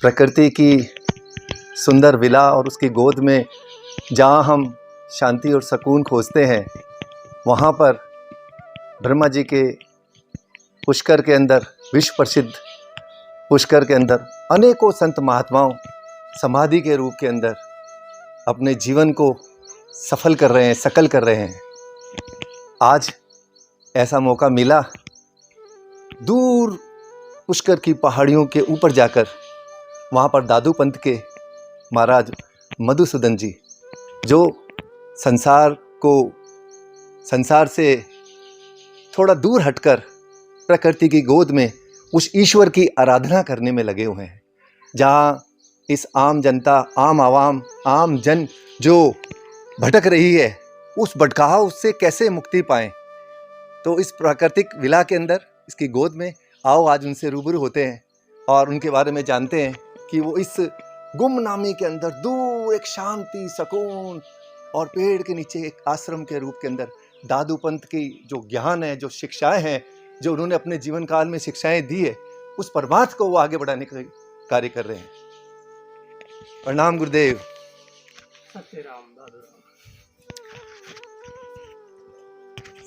प्रकृति की सुंदर विला और उसकी गोद में जहाँ हम शांति और सुकून खोजते हैं, वहाँ पर ब्रह्मा जी के पुष्कर के अंदर, विश्व प्रसिद्ध पुष्कर के अंदर अनेकों संत महात्माओं समाधि के रूप के अंदर अपने जीवन को सफल कर रहे हैं, सकल कर रहे हैं। आज ऐसा मौका मिला, दूर पुष्कर की पहाड़ियों के ऊपर जाकर वहाँ पर दादू पंथ के महाराज मधुसूदन जी, जो संसार से थोड़ा दूर हटकर प्रकृति की गोद में उस ईश्वर की आराधना करने में लगे हुए हैं, जहाँ इस आम जनता, आम आवाम, आम जन जो भटक रही है, उस भटकाव से कैसे मुक्ति पाएं। तो इस प्राकृतिक विला के अंदर, इसकी गोद में आओ आज उनसे रूबरू होते हैं और उनके बारे में जानते हैं कि वो इस गुमनामी के अंदर दूर एक शांति, सुकून और पेड़ के नीचे एक आश्रम के रूप के अंदर दादू पंथ की जो ज्ञान है, जो शिक्षाएं हैं, जो उन्होंने अपने जीवन काल में शिक्षाएं दी है, उस परमार्थ को वो आगे बढ़ाने का कार्य कर रहे हैं। प्रणाम गुरुदेव।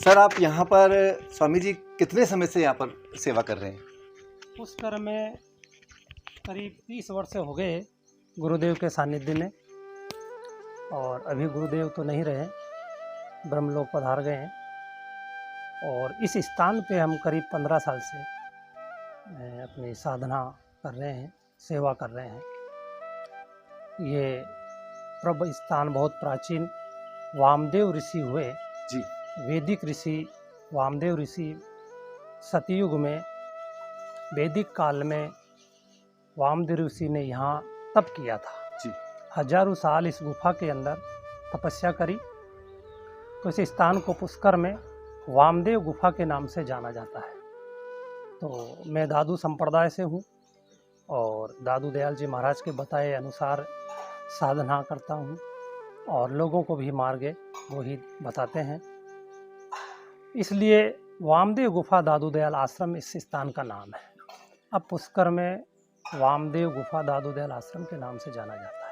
सर, आप यहाँ पर स्वामी जी कितने समय से यहाँ पर सेवा कर रहे हैं? पुष्कर में करीब 30 वर्ष हो गए गुरुदेव के सानिध्य में, और अभी गुरुदेव तो नहीं रहे, ब्रह्मलोक पधार गए हैं। और इस स्थान पे हम करीब 15 साल से अपनी साधना कर रहे हैं, सेवा कर रहे हैं। ये प्रभु स्थान बहुत प्राचीन वामदेव ऋषि हुए जी। वैदिक ऋषि वामदेव ऋषि सतयुग में, वैदिक काल में वामदेव ऋषि ने यहाँ तप किया था जी। हजारों साल इस गुफा के अंदर तपस्या करी। तो इस स्थान को पुष्कर में वामदेव गुफा के नाम से जाना जाता है। तो मैं दादू संप्रदाय से हूँ और दादू दयाल जी महाराज के बताए अनुसार साधना करता हूँ और लोगों को भी मार्ग वो ही बताते हैं। इसलिए वामदेव गुफा दादू दयाल आश्रम इस स्थान का नाम है। अब पुष्कर में वामदेव गुफा दादू दयाल आश्रम के नाम से जाना जाता है।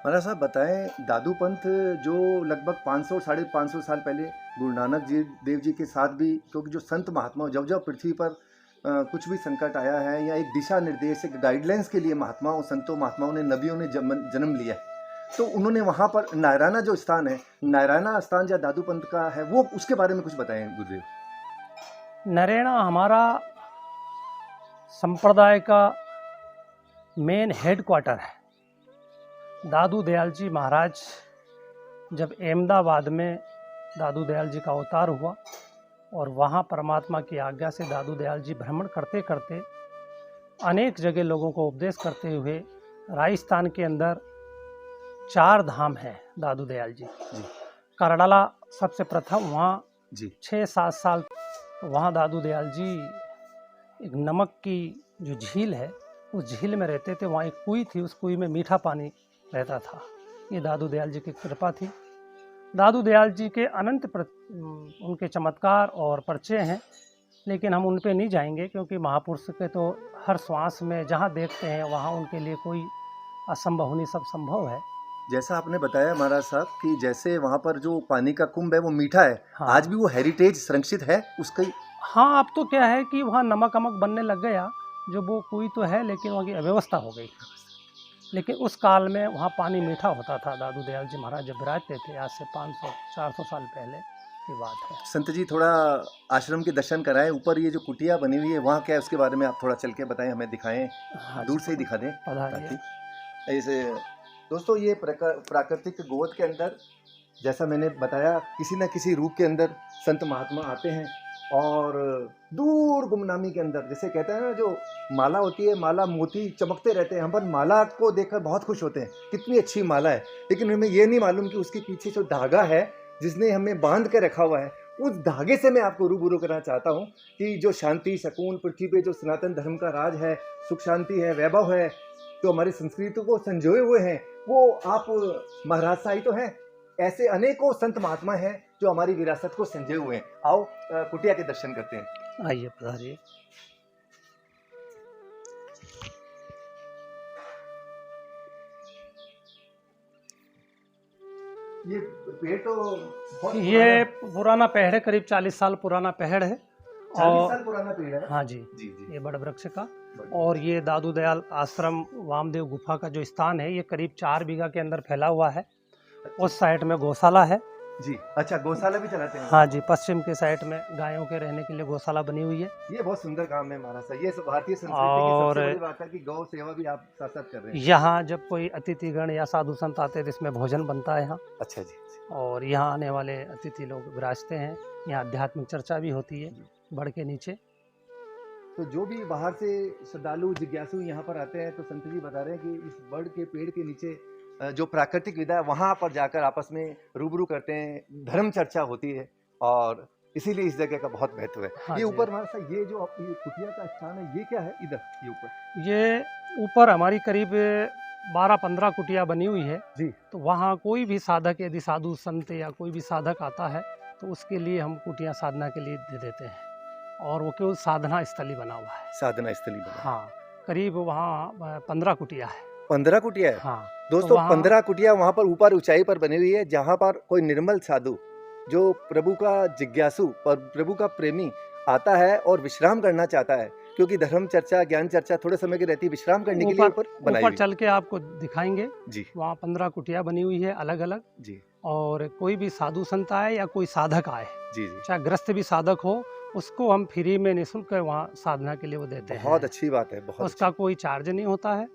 महाराज साहब बताएं, दादू पंथ जो लगभग 500 साढ़े 500 साल पहले गुरु नानक जी देव जी के साथ भी, क्योंकि जो संत महात्मा जब जब पृथ्वी पर कुछ भी संकट आया है या एक दिशा निर्देश, एक गाइडलाइंस के लिए महात्माओं, संतों, महात्माओं ने, नबियों ने जन्म लिया है, तो उन्होंने वहाँ पर नारायणा जो स्थान है, नारायणा स्थान जो दादू पंथ का है, वो उसके बारे में कुछ बताएं गुरुदेव। नारायणा हमारा संप्रदाय का मेन हेड क्वार्टर है। दादू दयाल जी महाराज जब अहमदाबाद में दादू दयाल जी का अवतार हुआ और वहाँ परमात्मा की आज्ञा से दादू दयाल जी भ्रमण करते करते अनेक जगह लोगों को उपदेश करते हुए, राजस्थान के अंदर 4 धाम है दादू दयाल जी। करड़ला सबसे प्रथम, वहाँ 6-7 साल वहाँ दादू दयाल जी एक नमक की जो झील है उस झील में रहते थे। वहाँ एक कुई थी, उस कुई में मीठा पानी रहता था। ये दादू दयाल जी की कृपा थी। दादू दयाल जी के अनंत उनके चमत्कार और परिचय हैं, लेकिन हम उन पे नहीं जाएंगे क्योंकि महापुरुष के तो हर श्वास में जहाँ देखते हैं वहाँ उनके लिए कोई असंभव नहीं, सब संभव है। जैसा आपने बताया महाराज साहब कि जैसे वहाँ पर जो पानी का कुंभ है वो मीठा है। हाँ। आज भी वो हेरिटेज संरक्षित है उसका। हाँ, अब तो क्या है कि वहाँ नमक अमक बनने लग गया, जो वो कुई तो है लेकिन वहाँ की अव्यवस्था हो गई। लेकिन उस काल में वहाँ पानी मीठा होता था। दादू दयाल जी महाराज जब विराजते थे, आज से 500-400 साल पहले की बात है। संत जी थोड़ा आश्रम के दर्शन कराएं। ऊपर ये जो कुटिया बनी हुई है वहाँ क्या है, उसके बारे में आप थोड़ा चल के बताएं, हमें दिखाएं। हाँ, दूर से ही दिखा दें पधारिए। ऐसे दोस्तों, ये प्राकृतिक गोद के अंदर, जैसा मैंने बताया, किसी न किसी रूप के अंदर संत महात्मा आते हैं और दूर गुमनामी के अंदर, जैसे कहते हैं ना, जो माला होती है, माला मोती चमकते रहते हैं। हम पर माला को देखकर बहुत खुश होते हैं, कितनी अच्छी माला है, लेकिन हमें ये नहीं मालूम कि उसके पीछे जो धागा है जिसने हमें बांध के रखा हुआ है, उस धागे से मैं आपको रूबरू करना चाहता हूँ कि जो शांति, सुकून, पृथ्वी पे जो सनातन धर्म का राज है, सुख शांति है, वैभव है, जो हमारी संस्कृति को संजोए हुए हैं, वो आप महाराज साई तो हैं। ऐसे अनेकों संत महात्मा हैं जो हमारी विरासत को संजोए हुए हैं। आओ कुटिया के दर्शन करते हैं। आइए, पधारिए। ये पेड़ तो बहुत ये पुराना पेड़ है, करीब 40 साल पुराना पेड़ है। 40 साल पुराना पेड़ है। हाँ जी, जी जी। ये बड़ वृक्ष का। और ये दादू दयाल आश्रम वामदेव गुफा का जो स्थान है, ये करीब 4 बीघा के अंदर फैला हुआ है। उस साइड में गौशाला है। जी, अच्छा, गौशाला भी चलाते हैं? हाँ जी, पश्चिम के साइड में गायों के रहने के लिए गौशाला बनी हुई है। ये बहुत सुंदर काम है महाराज साहब। ये भारतीय संस्कृति और की सबसे बड़ी बात है कि गौ सेवा भी आप साथ साथ कर रहे हैं। यहाँ जब कोई अतिथिगण या साधु संत आते हैं तो इसमें भोजन बनता है यहाँ। अच्छा जी। और यहाँ आने वाले अतिथि लोग विराजते हैं। यहाँ आध्यात्मिक चर्चा भी होती है बड़ के नीचे। तो जो भी बाहर से श्रद्धालु जिज्ञासु यहाँ पर आते हैं तो संत जी बता रहे हैं कि इस बड़ के पेड़ के नीचे जो प्राकृतिक विधा है वहाँ पर जाकर आपस में रूबरू करते हैं, धर्म चर्चा होती है और इसीलिए इस जगह का बहुत महत्व है। हाँ ये जी। ऊपर महाराज साहब, ये जो आपकी कुटिया का स्थान है, ये क्या है इधर? ये ऊपर ये ऊपर हमारी करीब 12-15 कुटिया बनी हुई है जी। तो वहाँ कोई भी साधक, यदि साधु संत या कोई भी साधक आता है तो उसके लिए हम कुटिया साधना के लिए दे देते हैं। और वो केवल साधना स्थली बना हुआ है। साधना स्थली बना। हाँ, करीब वहाँ 15 कुटिया है। 15 कुटिया है? हाँ दोस्तों, तो 15 कुटिया वहाँ पर ऊपर ऊंचाई पर बनी हुई है, जहाँ पर कोई निर्मल साधु जो प्रभु का जिज्ञासु और प्रभु का प्रेमी आता है और विश्राम करना चाहता है, क्योंकि धर्म चर्चा, ज्ञान चर्चा थोड़े समय की रहती है, विश्राम करने के लिए ऊपर बनाई ऊपर हुई चल के आपको दिखाएंगे जी। वहाँ 15 कुटिया बनी हुई है अलग अलग जी और कोई भी साधु संत आए या कोई साधक आए, जी जी, चाहे ग्रस्त भी साधक हो, उसको हम फ्री में निःशुल्क वहाँ साधना के लिए वो देते हैं। बहुत अच्छी बात है, बहुत उसका कोई चार्ज नहीं होता है।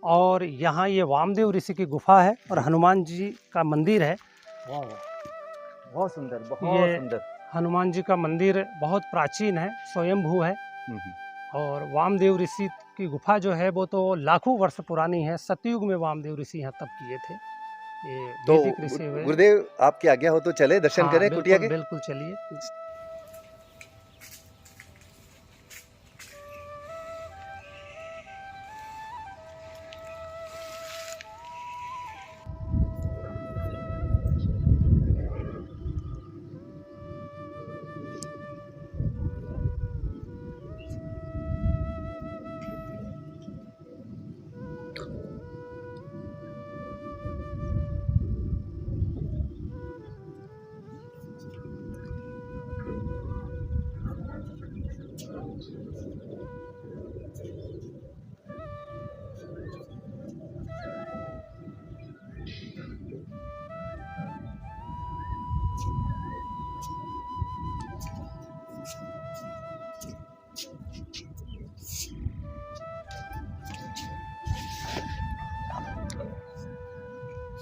और यहाँ ये वामदेव ऋषि की गुफा है और हनुमान जी का मंदिर है। वाह वाह, बहुत सुंदर, बहुत ये सुंदर। हनुमान जी का मंदिर बहुत प्राचीन है, स्वयंभू है। और वामदेव ऋषि की गुफा जो है वो तो लाखों वर्ष पुरानी है। सतयुग में वामदेव ऋषि यहाँ तप किए थे। ये तो वैदिक ऋषि हुए। गुरुदेव, आपकी आज्ञा हो तो चले दर्शन हाँ, करें कुटिया के? बिल्कुल चलिए।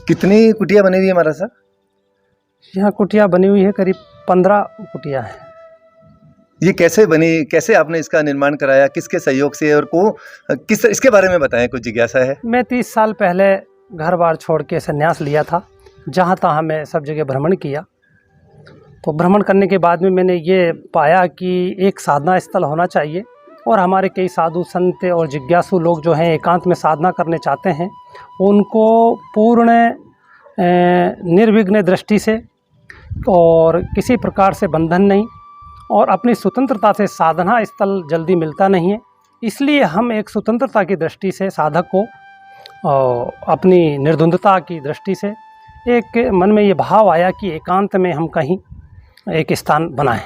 कितनी कुटिया बनी हुई है महाराज साहब? यहाँ कुटिया बनी हुई है, करीब 15 कुटिया है। ये कैसे बनी, कैसे आपने इसका निर्माण कराया, किसके सहयोग से, और को किस, इसके बारे में बताएं, कुछ जिज्ञासा है। मैं 30 साल पहले घर बार छोड़ के संन्यास लिया था। जहाँ तहाँ मैं सब जगह भ्रमण किया। तो भ्रमण करने के बाद में मैंने ये पाया कि एक साधना स्थल होना चाहिए और हमारे कई साधु संत और जिज्ञासु लोग जो हैं एकांत में साधना करने चाहते हैं, उनको पूर्ण निर्विघ्न दृष्टि से और किसी प्रकार से बंधन नहीं और अपनी स्वतंत्रता से साधना स्थल जल्दी मिलता नहीं है। इसलिए हम एक स्वतंत्रता की दृष्टि से साधक को अपनी निर्द्वंद्वता की दृष्टि से एक मन में ये भाव आया कि एकांत में हम कहीं एक स्थान बनाएं।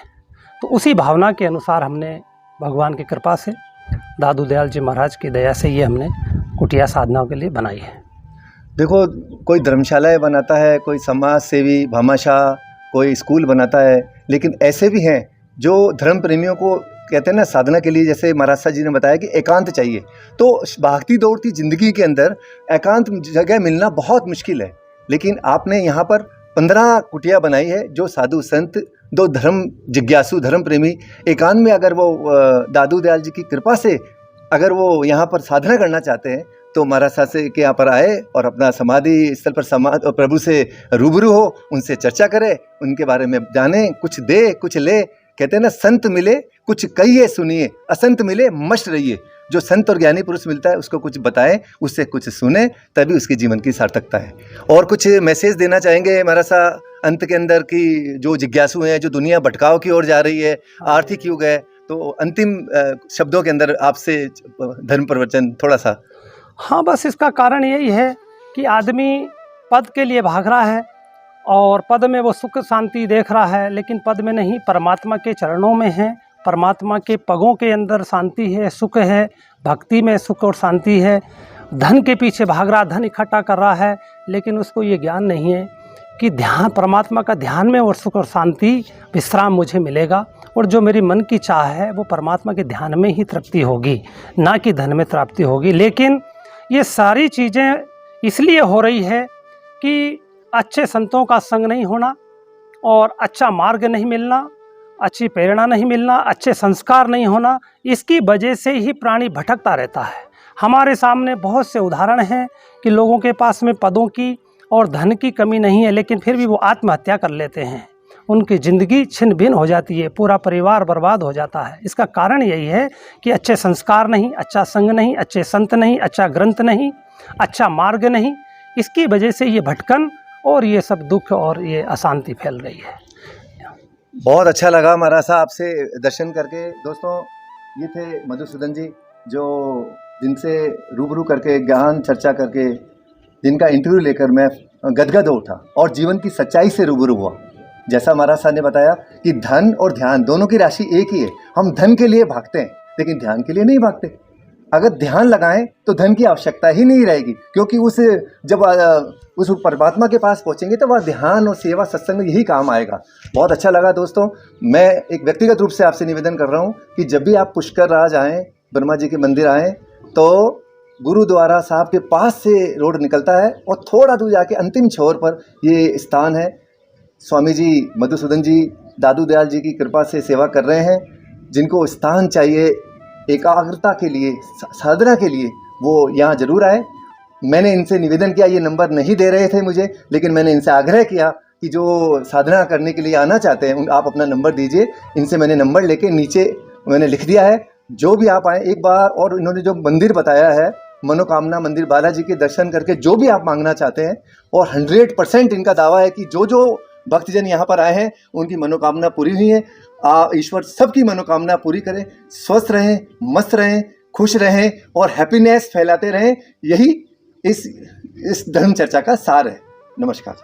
तो उसी भावना के अनुसार हमने भगवान की कृपा से, दादू दयाल जी महाराज की दया से ये हमने कुटिया साधनाओं के लिए बनाई है। देखो, कोई धर्मशालाएं बनाता है, कोई समाज सेवी भामाशाह, कोई स्कूल बनाता है, लेकिन ऐसे भी हैं जो धर्म प्रेमियों को कहते हैं ना, साधना के लिए, जैसे महाराज साहब जी ने बताया कि एकांत चाहिए। तो भागती दौड़ती जिंदगी के अंदर एकांत जगह मिलना बहुत मुश्किल है, लेकिन आपने यहाँ पर 15 कुटिया बनाई है। जो साधु संत, दो धर्म जिज्ञासु, धर्म प्रेमी एकांत में अगर वो दादू दयाल जी की कृपा से अगर वो यहाँ पर साधना करना चाहते हैं तो महाराज साहब से के यहाँ पर आए और अपना समाधि स्थल पर प्रभु से रूबरू हो, उनसे चर्चा करे, उनके बारे में जाने, कुछ दे कुछ ले। कहते हैं ना, संत मिले कुछ कहिए सुनिए, असंत मिले मस्त रहिए। जो संत और ज्ञानी पुरुष मिलता है उसको कुछ बताएं, उससे कुछ सुने, तभी उसके जीवन की सार्थकता है। और कुछ मैसेज देना चाहेंगे महाराज साहब अंत के अंदर कि जो जिज्ञासु हैं, जो दुनिया भटकाव की ओर जा रही है, आर्थिक युग है, तो अंतिम शब्दों के अंदर आपसे धर्म प्रवचन थोड़ा सा। हाँ, बस इसका कारण यही है कि आदमी पद के लिए भाग रहा है और पद में वो सुख शांति देख रहा है, लेकिन पद में नहीं, परमात्मा के चरणों में है, परमात्मा के पगों के अंदर शांति है, सुख है, भक्ति में सुख और शांति है। धन के पीछे भाग रहा, धन इकट्ठा कर रहा है, लेकिन उसको ये ज्ञान नहीं है कि ध्यान, परमात्मा का ध्यान में और सुख और शांति विश्राम मुझे मिलेगा, और जो मेरी मन की चाह है वो परमात्मा के ध्यान में ही तृप्ति होगी, ना कि धन में प्राप्ति होगी। लेकिन ये सारी चीज़ें इसलिए हो रही है कि अच्छे संतों का संग नहीं होना, और अच्छा मार्ग नहीं मिलना, अच्छी प्रेरणा नहीं मिलना, अच्छे संस्कार नहीं होना, इसकी वजह से ही प्राणी भटकता रहता है। हमारे सामने बहुत से उदाहरण हैं कि लोगों के पास में पदों की और धन की कमी नहीं है, लेकिन फिर भी वो आत्महत्या कर लेते हैं, उनकी ज़िंदगी छिन्न भिन्न हो जाती है, पूरा परिवार बर्बाद हो जाता है। इसका कारण यही है कि अच्छे संस्कार नहीं, अच्छा संग नहीं, अच्छे संत नहीं, अच्छा ग्रंथ नहीं, अच्छा मार्ग नहीं। इसकी वजह से ये भटकन और ये सब दुख और ये अशांति फैल रही है। बहुत अच्छा लगा महाराज साहब आपसे दर्शन करके। दोस्तों, ये थे मधुसूदन जी, जो जिनसे रूबरू करके ज्ञान चर्चा करके, जिनका इंटरव्यू लेकर मैं गदगद हो उठा और जीवन की सच्चाई से रूबरू हुआ। जैसा महाराज साहब ने बताया कि धन और ध्यान दोनों की राशि एक ही है। हम धन के लिए भागते हैं, लेकिन ध्यान के लिए नहीं भागते। अगर ध्यान लगाएं तो धन की आवश्यकता ही नहीं रहेगी, क्योंकि जब उस परमात्मा के पास पहुंचेंगे तो वह ध्यान और सेवा सत्संग में यही काम आएगा। बहुत अच्छा लगा दोस्तों। मैं एक व्यक्तिगत रूप से आपसे निवेदन कर रहा हूं कि जब भी आप पुष्कर राज आएँ, ब्रह्मा जी के मंदिर आएँ, तो गुरुद्वारा साहब के पास से रोड निकलता है और थोड़ा दूर जाके अंतिम छोर पर ये स्थान है। स्वामी जी मधुसूदन जी दादू दयाल जी की कृपा से सेवा कर रहे हैं। जिनको स्थान चाहिए एकाग्रता के लिए, साधना के लिए, वो यहाँ ज़रूर आए। मैंने इनसे निवेदन किया, ये नंबर नहीं दे रहे थे मुझे, लेकिन मैंने इनसे आग्रह किया कि जो साधना करने के लिए आना चाहते हैं आप अपना नंबर दीजिए। इनसे मैंने नंबर लेके नीचे मैंने लिख दिया है। जो भी आप आए एक बार, और इन्होंने जो मंदिर बताया है मनोकामना मंदिर, बालाजी के दर्शन करके जो भी आप मांगना चाहते हैं, और 100% इनका दावा है कि जो जो भक्तजन यहाँ पर आए हैं उनकी मनोकामना पूरी हुई है। ईश्वर सबकी मनोकामना पूरी करें। स्वस्थ रहें, मस्त रहें, खुश रहें और हैप्पीनेस फैलाते रहें। यही इस धर्म चर्चा का सार है। नमस्कार।